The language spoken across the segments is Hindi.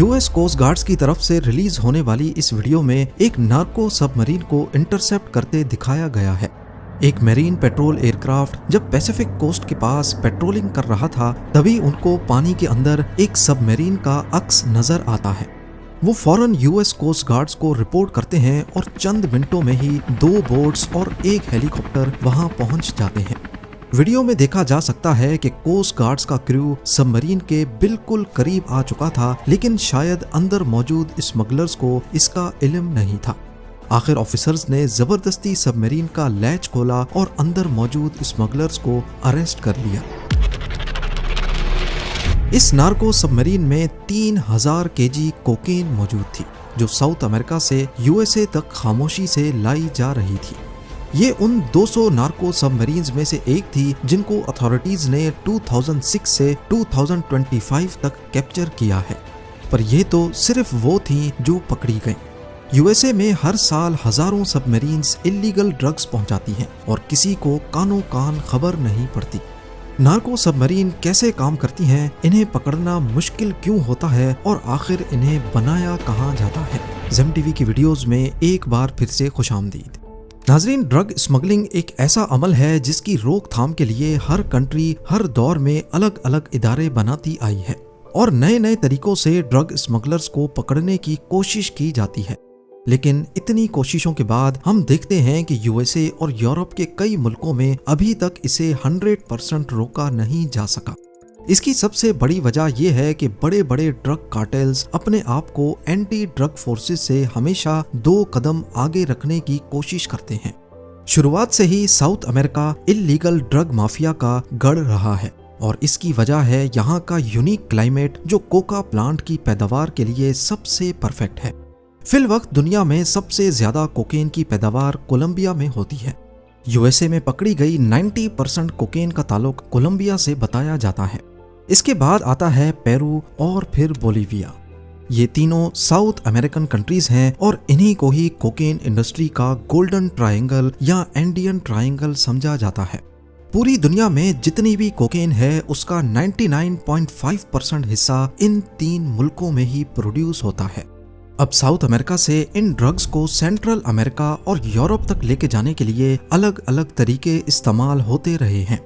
यूएस कोस्ट गार्ड्स की तरफ से रिलीज होने वाली इस वीडियो में एक नार्को सबमरीन को इंटरसेप्ट करते दिखाया गया है। एक मैरीन पेट्रोल एयरक्राफ्ट जब पैसिफिक कोस्ट के पास पेट्रोलिंग कर रहा था तभी उनको पानी के अंदर एक सबमरीन का अक्स नजर आता है। वो फौरन यूएस कोस्ट गार्ड्स को रिपोर्ट करते हैं और चंद मिनटों में ही 2 बोट्स और एक हेलीकॉप्टर वहां पहुंच जाते हैं। वीडियो में देखा जा सकता है कि कोस्ट गार्ड्स का क्रू सबमरीन के बिल्कुल करीब आ चुका था, लेकिन शायद अंदर मौजूद स्मगलर्स को इसका इल्म नहीं था। आखिर ऑफिसर्स ने जबरदस्ती सबमरीन का लैच खोला और अंदर मौजूद स्मगलर्स को अरेस्ट कर लिया। इस नार्को सबमरीन में 3000 केजी कोकेन मौजूद थी, जो साउथ अमेरिका से यूएसए तक खामोशी से लाई जा रही थी। ये उन 200 नार्को सबमरीन्स में से एक थी जिनको अथॉरिटीज ने 2006 से 2025 तक कैप्चर किया है। पर ये तो सिर्फ वो थी जो पकड़ी गई। यूएसए में हर साल हजारों सबमरीन्स इल्लीगल ड्रग्स पहुंचाती हैं और किसी को कानो कान खबर नहीं पड़ती। नार्को सबमरीन कैसे काम करती हैं, इन्हें पकड़ना मुश्किल क्यों होता है और आखिर इन्हें बनाया कहाँ जाता है। ज़ेम टीवी की वीडियोस में एक बार फिर से खुशामदीद। नाजरीन, ड्रग स्मगलिंग एक ऐसा अमल है जिसकी रोकथाम के लिए हर कंट्री हर दौर में अलग अलग इदारे बनाती आई है और नए नए तरीकों से ड्रग स्मगलर्स को पकड़ने की कोशिश की जाती है। लेकिन इतनी कोशिशों के बाद हम देखते हैं कि यूएसए और यूरोप के कई मुल्कों में अभी तक इसे 100% रोका नहीं जा सका। इसकी सबसे बड़ी वजह यह है कि बड़े बड़े ड्रग कार्टेल्स अपने आप को एंटी ड्रग फोर्सेस से हमेशा 2 कदम आगे रखने की कोशिश करते हैं। शुरुआत से ही South America illegal drug mafia का गढ़ रहा है और इसकी वजह है यहाँ का यूनिक क्लाइमेट, जो कोका प्लांट की पैदावार के लिए सबसे परफेक्ट है। फिल वक्त दुनिया में सबसे ज्यादा कोकेन की पैदावार कोलंबिया में होती है। यूएसए में पकड़ी गई 90% कोकेन का ताल्लुक कोलंबिया से बताया जाता है। इसके बाद आता है पेरू और फिर बोलीविया। ये तीनों साउथ अमेरिकन कंट्रीज हैं और इन्हीं को ही कोकेन इंडस्ट्री का गोल्डन ट्रायंगल या एंडियन ट्रायंगल समझा जाता है। पूरी दुनिया में जितनी भी कोकेन है उसका 99.5% हिस्सा इन 3 मुल्कों में ही प्रोड्यूस होता है। अब साउथ अमेरिका से इन ड्रग्स को सेंट्रल अमेरिका और यूरोप तक लेके जाने के लिए अलग अलग तरीके इस्तेमाल होते रहे हैं।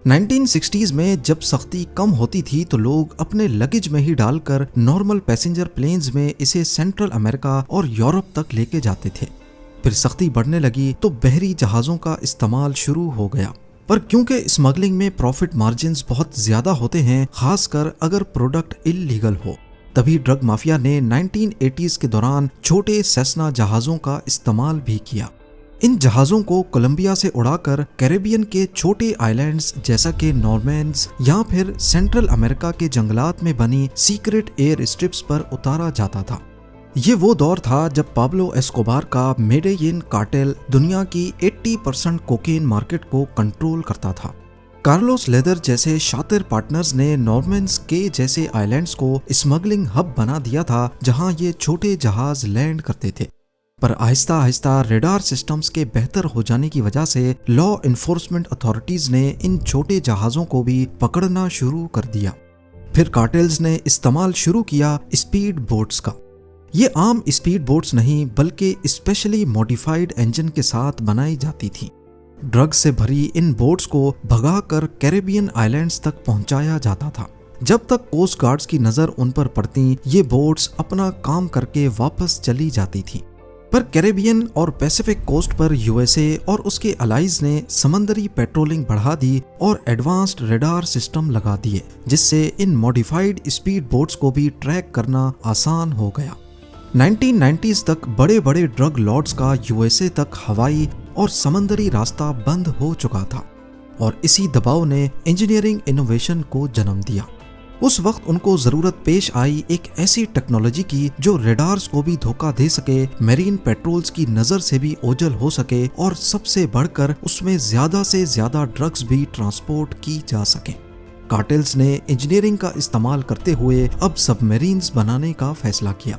1960s में जब सख्ती कम होती थी तो लोग अपने लगेज में ही डालकर नॉर्मल पैसेंजर प्लेन्स में इसे सेंट्रल अमेरिका और यूरोप तक लेके जाते थे। फिर सख्ती बढ़ने लगी तो बहरी जहाजों का इस्तेमाल शुरू हो गया। पर क्योंकि स्मगलिंग में प्रॉफिट मार्जिन्स बहुत ज्यादा होते हैं, खासकर अगर प्रोडक्ट इल्लीगल हो, तभी ड्रग माफिया ने 1980s के दौरान छोटे सेस्ना जहाजों का इस्तेमाल भी किया। इन जहाजों को कोलंबिया से उड़ाकर कैरेबियन के छोटे आइलैंड्स जैसा कि नॉर्मैंस या फिर सेंट्रल अमेरिका के जंगलात में बनी सीक्रेट एयर स्ट्रिप्स पर उतारा जाता था। ये वो दौर था जब पाब्लो एस्कोबार का मेडेयिन कार्टेल दुनिया की 80% कोकेन मार्केट को कंट्रोल करता था। कार्लोस लेदर जैसे शातिर पार्टनर्स ने नॉर्मैंस के जैसे आइलैंड्स को स्मगलिंग हब बना दिया था, जहां ये छोटे जहाज लैंड करते थे। पर आहिस्ता आहिस्ता रेडार सिस्टम्स के बेहतर हो जाने की वजह से लॉ इन्फोर्समेंट अथॉरिटीज ने इन छोटे जहाजों को भी पकड़ना शुरू कर दिया। फिर कार्टेल्स ने इस्तेमाल शुरू किया स्पीड बोट्स का। ये आम स्पीड बोट्स नहीं बल्कि स्पेशली मॉडिफाइड इंजन के साथ बनाई जाती थी। ड्रग्स से भरी इन बोट्स को भगाकर कैरेबियन आइलैंड्स तक पहुंचाया जाता था। जब तक कोस्ट गार्ड्स की नजर उन पर पड़ती, ये बोट्स अपना काम करके वापस चली जाती थी। पर कैरेबियन और पैसिफिक कोस्ट पर यूएसए और उसके अलाइज ने समंदरी पेट्रोलिंग बढ़ा दी और एडवांस्ड रेडार सिस्टम लगा दिए, जिससे इन मॉडिफाइड स्पीड बोट्स को भी ट्रैक करना आसान हो गया। 1990s तक बड़े बड़े ड्रग लॉर्ड्स का यूएसए तक हवाई और समंदरी रास्ता बंद हो चुका था और इसी दबाव ने इंजीनियरिंग इनोवेशन को जन्म दिया। उस वक्त उनको जरूरत पेश आई एक ऐसी टेक्नोलॉजी की जो रेडार्स को भी धोखा दे सके, मैरीन पेट्रोल्स की नजर से भी ओझल हो सके और सबसे बढ़कर उसमें ज्यादा से ज्यादा ड्रग्स भी ट्रांसपोर्ट की जा सके। कार्टेल्स ने इंजीनियरिंग का इस्तेमाल करते हुए अब सबमरीन्स बनाने का फैसला किया।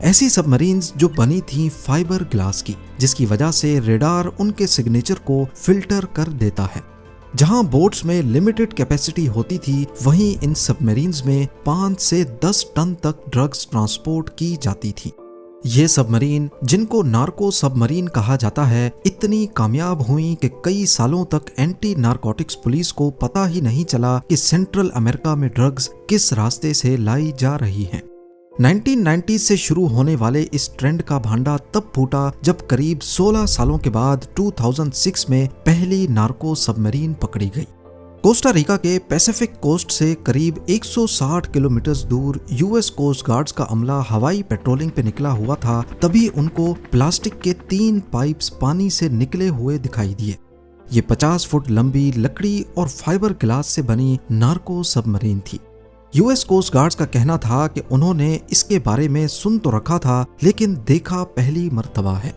ऐसी सबमरीन्स जो बनी थी फाइबर ग्लास की, जिसकी वजह से रेडार उनके सिग्नेचर को फिल्टर कर देता है। जहां बोट्स में लिमिटेड कैपेसिटी होती थी, वहीं इन सबमरीन्स में 5 से 10 टन तक ड्रग्स ट्रांसपोर्ट की जाती थी। ये सबमरीन, जिनको नार्को सबमरीन कहा जाता है, इतनी कामयाब हुई कि कई सालों तक एंटी नारकोटिक्स पुलिस को पता ही नहीं चला कि सेंट्रल अमेरिका में ड्रग्स किस रास्ते से लाई जा रही हैं। 1990 से शुरू होने वाले इस ट्रेंड का भांडा तब फूटा जब करीब 16 सालों के बाद 2006 में पहली नार्को सबमरीन पकड़ी गई। कोस्टा रिका के पैसिफिक कोस्ट से करीब 160 किलोमीटर दूर यूएस कोस्ट गार्ड्स का अमला हवाई पेट्रोलिंग पे निकला हुआ था, तभी उनको प्लास्टिक के 3 पाइप्स पानी से निकले हुए दिखाई दिए। ये 50 फुट लंबी लकड़ी और फाइबर ग्लास से बनी नार्को सबमरीन थी। यूएस कोस्ट गार्ड्स का कहना था कि उन्होंने इसके बारे में सुन तो रखा था, लेकिन देखा पहली मर्तबा है।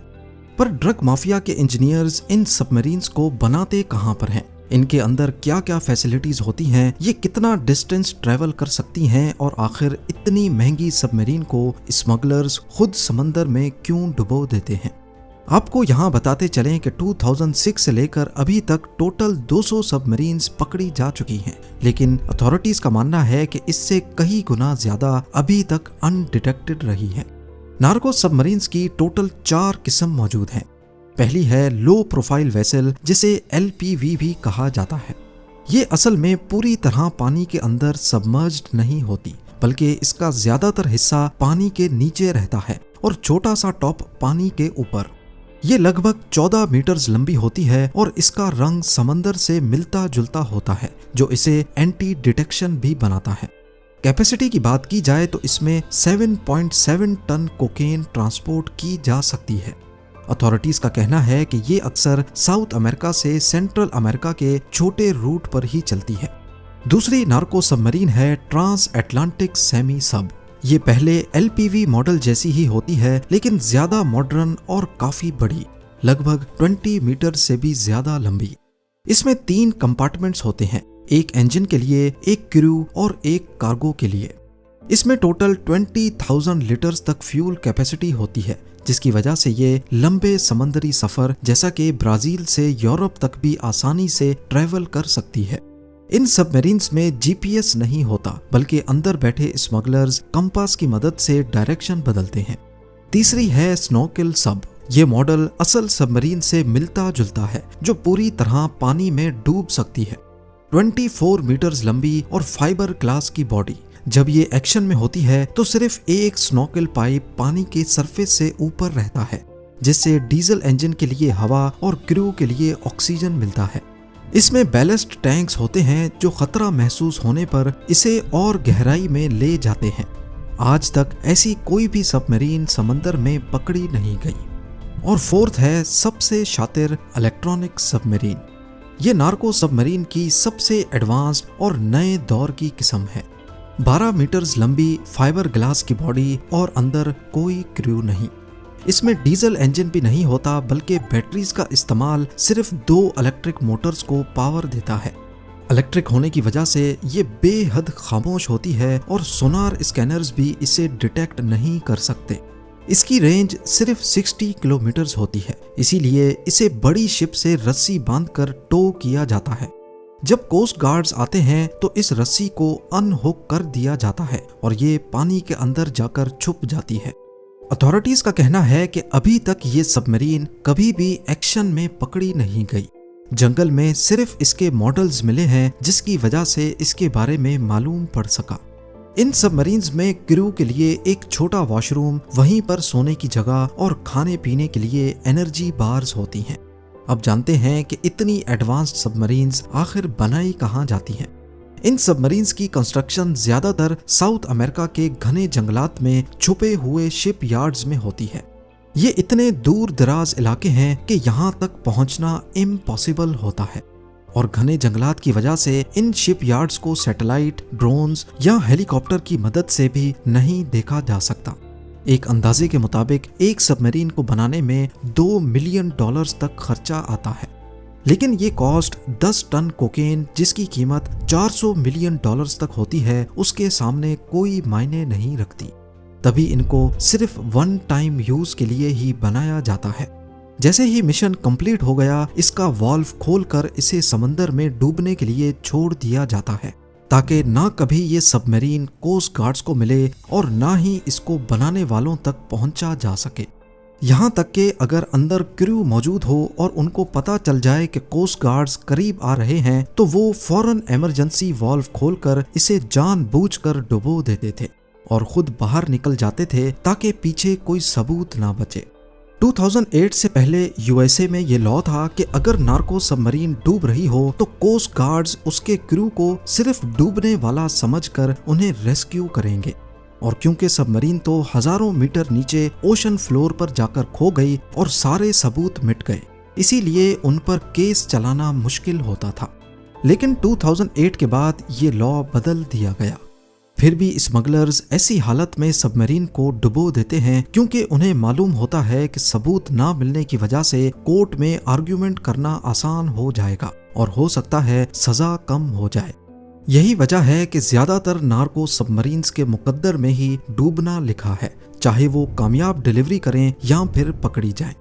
पर ड्रग माफिया के इंजीनियर्स इन सबमरीन्स को बनाते कहां पर हैं, इनके अंदर क्या क्या फैसिलिटीज होती हैं, ये कितना डिस्टेंस ट्रैवल कर सकती हैं, और आखिर इतनी महंगी सबमरीन को स्मगलर्स खुद समंदर में क्यों डुबो देते हैं। आपको यहाँ बताते चलें कि 2006 से लेकर अभी तक टोटल 200 सबमरीन्स पकड़ी जा चुकी हैं, लेकिन अथॉरिटीज का मानना है कि इससे कई गुना ज्यादा अभी तक अनडिटेक्टेड रही है। नार्को सबमरीन्स की टोटल 4 किस्म मौजूद हैं। पहली है लो प्रोफाइल वेसल, जिसे LPV भी कहा जाता है। ये असल में पूरी तरह पानी के अंदर सबमर्ज्ड नहीं होती, बल्कि इसका ज्यादातर हिस्सा पानी के नीचे रहता है और छोटा सा टॉप पानी के ऊपर। ये लगभग 14 मीटर्स लंबी होती है और इसका रंग समंदर से मिलता जुलता होता है, जो इसे एंटी डिटेक्शन भी बनाता है। कैपेसिटी की बात की जाए तो इसमें 7.7 टन कोकेन ट्रांसपोर्ट की जा सकती है। अथॉरिटीज का कहना है कि ये अक्सर साउथ अमेरिका से सेंट्रल अमेरिका के छोटे रूट पर ही चलती है। दूसरी नार्को सबमरीन है ट्रांस अटलांटिक सेमी सब। ये पहले LPV मॉडल जैसी ही होती है, लेकिन ज्यादा मॉडर्न और काफी बड़ी, लगभग 20 मीटर से भी ज्यादा लंबी। इसमें 3 कंपार्टमेंट्स होते हैं, एक इंजन के लिए, एक क्रू और एक कार्गो के लिए। इसमें टोटल 20,000 लीटर्स तक फ्यूल कैपेसिटी होती है, जिसकी वजह से ये लंबे समंदरी सफर जैसा कि ब्राजील से यूरोप तक भी आसानी से ट्रैवल कर सकती है। इन सबमरीन्स में GPS नहीं होता, बल्कि अंदर बैठे स्मगलर्स कंपास की मदद से डायरेक्शन बदलते हैं। तीसरी है स्नॉर्केल सब। ये मॉडल असल सबमरीन से मिलता जुलता है, जो पूरी तरह पानी में डूब सकती है। 24 मीटर्स लंबी और फाइबर ग्लास की बॉडी। जब ये एक्शन में होती है तो सिर्फ एक स्नॉर्केल पाइप पानी के सरफेस से ऊपर रहता है, जिससे डीजल इंजन के लिए हवा और क्रू के लिए ऑक्सीजन मिलता है। इसमें बैलेस्ट टैंक्स होते हैं जो खतरा महसूस होने पर इसे और गहराई में ले जाते हैं। आज तक ऐसी कोई भी सबमरीन समंदर में पकड़ी नहीं गई। और फोर्थ है सबसे शातिर इलेक्ट्रॉनिक सबमरीन। ये नार्को सबमरीन की सबसे एडवांस्ड और नए दौर की किस्म है। 12 मीटर्स लंबी फाइबर ग्लास की बॉडी और अंदर कोई क्रू नहीं। इसमें डीजल इंजन भी नहीं होता, बल्कि बैटरीज का इस्तेमाल सिर्फ 2 इलेक्ट्रिक मोटर्स को पावर देता है। इलेक्ट्रिक होने की वजह से ये बेहद खामोश होती है और सोनार स्कैनर्स भी इसे डिटेक्ट नहीं कर सकते। इसकी रेंज सिर्फ 60 किलोमीटर होती है, इसीलिए इसे बड़ी शिप से रस्सी बांधकर टो किया जाता है। जब कोस्ट गार्ड्स आते हैं तो इस रस्सी को अनहुक कर दिया जाता है और ये पानी के अंदर जाकर छुप जाती है। अथॉरिटीज का कहना है कि अभी तक ये सबमरीन कभी भी एक्शन में पकड़ी नहीं गई। जंगल में सिर्फ इसके मॉडल्स मिले हैं, जिसकी वजह से इसके बारे में मालूम पड़ सका। इन सबमरीन्स में क्रू के लिए एक छोटा वॉशरूम, वहीं पर सोने की जगह और खाने पीने के लिए एनर्जी बार्स होती हैं। अब जानते हैं कि इतनी एडवांस्ड सबमरीन्स आखिर बनाई कहाँ जाती हैं। इन सबमरीन्स की कंस्ट्रक्शन ज्यादातर साउथ अमेरिका के घने जंगलात में छुपे हुए शिप यार्ड्स में होती है। ये इतने दूर दराज इलाके हैं कि यहाँ तक पहुँचना इम्पॉसिबल होता है, और घने जंगलात की वजह से इन शिप यार्ड्स को सैटेलाइट, ड्रोन्स या हेलीकॉप्टर की मदद से भी नहीं देखा जा सकता। एक अंदाजे के मुताबिक एक सबमरीन को बनाने में $2 मिलियन तक खर्चा आता है, लेकिन ये कॉस्ट 10 टन कोकेन जिसकी कीमत $400 मिलियन तक होती है, उसके सामने कोई मायने नहीं रखती। तभी इनको सिर्फ वन टाइम यूज के लिए ही बनाया जाता है। जैसे ही मिशन कंप्लीट हो गया, इसका वाल्व खोलकर इसे समंदर में डूबने के लिए छोड़ दिया जाता है, ताकि ना कभी ये सबमरीन कोस्ट गार्ड्स को मिले और ना ही इसको बनाने वालों तक पहुंचा जा सके। यहाँ तक कि अगर अंदर क्रू मौजूद हो और उनको पता चल जाए कि कोस्ट गार्ड्स करीब आ रहे हैं, तो वो फौरन इमरजेंसी वाल्व खोलकर इसे जानबूझकर डुबो देते थे और खुद बाहर निकल जाते थे ताकि पीछे कोई सबूत ना बचे। 2008 से पहले यूएसए में ये लॉ था कि अगर नार्को सबमरीन डूब रही हो तो कोस्ट गार्ड्स उसके क्रू को सिर्फ डूबने वाला समझकर उन्हें रेस्क्यू करेंगे। और क्योंकि सबमरीन तो हजारों मीटर नीचे ओशन फ्लोर पर जाकर खो गई और सारे सबूत मिट गए, इसीलिए उन पर केस चलाना मुश्किल होता था। लेकिन 2008 के बाद ये लॉ बदल दिया गया। फिर भी स्मगलर्स ऐसी हालत में सबमरीन को डुबो देते हैं क्योंकि उन्हें मालूम होता है कि सबूत ना मिलने की वजह से कोर्ट में आर्ग्यूमेंट करना आसान हो जाएगा और हो सकता है सजा कम हो जाए। यही वजह है कि ज्यादातर नार्को सबमरीन्स के मुकद्दर में ही डूबना लिखा है, चाहे वो कामयाब डिलीवरी करें या फिर पकड़ी जाएं।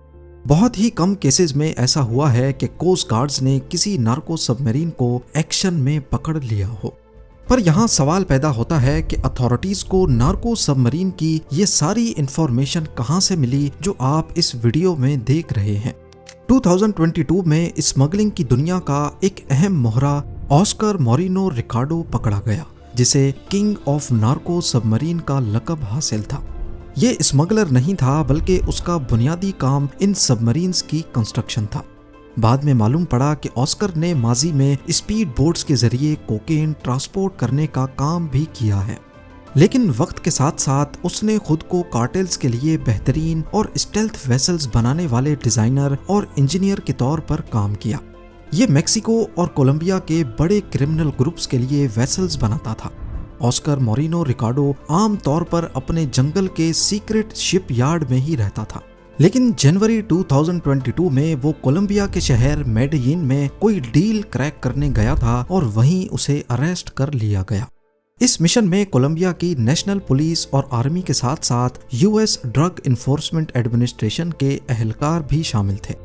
बहुत ही कम केसेस में ऐसा हुआ है कि कोस्ट गार्ड्स ने किसी नार्को सबमरीन को एक्शन में पकड़ लिया हो। पर यहाँ सवाल पैदा होता है कि अथॉरिटीज को नार्को सबमरीन की ये सारी इंफॉर्मेशन कहाँ से मिली जो आप इस वीडियो में देख रहे हैं। 2022 में स्मगलिंग की दुनिया का एक अहम मोहरा ऑस्कर मोरिनो रिकार्डो पकड़ा गया, जिसे किंग ऑफ नार्को सबमरीन का लक़ब हासिल था। ये स्मगलर नहीं था, बल्कि उसका बुनियादी काम इन सबमरीन्स की कंस्ट्रक्शन था। बाद में मालूम पड़ा कि ऑस्कर ने माजी में स्पीड बोट्स के जरिए कोकेन ट्रांसपोर्ट करने का काम भी किया है, लेकिन वक्त के साथ साथ उसने खुद को कार्टेल्स के लिए बेहतरीन और स्टेल्थ वेसल्स बनाने वाले डिजाइनर और इंजीनियर के तौर पर काम किया। ये मेक्सिको और कोलंबिया के बड़े क्रिमिनल ग्रुप्स के लिए वेसल्स बनाता था। ऑस्कर मोरिनो रिकार्डो आम तौर पर अपने जंगल के सीक्रेट शिप यार्ड में ही रहता था, लेकिन जनवरी 2022 में वो कोलंबिया के शहर मेडेलिन में कोई डील क्रैक करने गया था और वहीं उसे अरेस्ट कर लिया गया। इस मिशन में कोलंबिया की नेशनल पुलिस और आर्मी के साथ साथ यूएस ड्रग इन्फोर्समेंट एडमिनिस्ट्रेशन के एहलकार भी शामिल थे।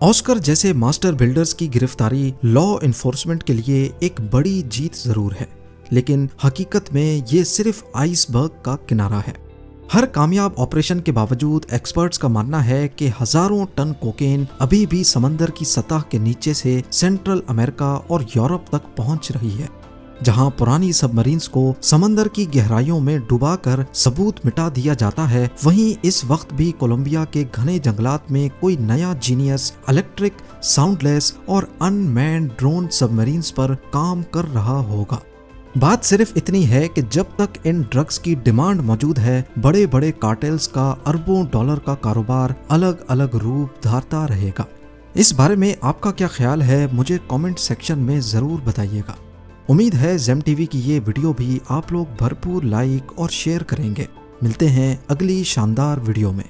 ऑस्कर जैसे मास्टर बिल्डर्स की गिरफ्तारी लॉ इन्फोर्समेंट के लिए एक बड़ी जीत जरूर है, लेकिन हकीकत में ये सिर्फ आइसबर्ग का किनारा है। हर कामयाब ऑपरेशन के बावजूद एक्सपर्ट्स का मानना है कि हजारों टन कोकेन अभी भी समंदर की सतह के नीचे से सेंट्रल अमेरिका और यूरोप तक पहुंच रही है। जहां पुरानी सबमरीन्स को समंदर की गहराइयों में डुबाकर सबूत मिटा दिया जाता है, वहीं इस वक्त भी कोलंबिया के घने जंगलात में कोई नया जीनियस इलेक्ट्रिक, साउंडलेस और अनमैन्ड ड्रोन सबमरीन्स पर काम कर रहा होगा। बात सिर्फ इतनी है कि जब तक इन ड्रग्स की डिमांड मौजूद है, बड़े बड़े कार्टेल्स का अरबों डॉलर का कारोबार अलग अलग रूप धारता रहेगा। इस बारे में आपका क्या ख्याल है, मुझे कमेंट सेक्शन में जरूर बताइएगा। उम्मीद है जेम टीवी की ये वीडियो भी आप लोग भरपूर लाइक और शेयर करेंगे। मिलते हैं अगली शानदार वीडियो में।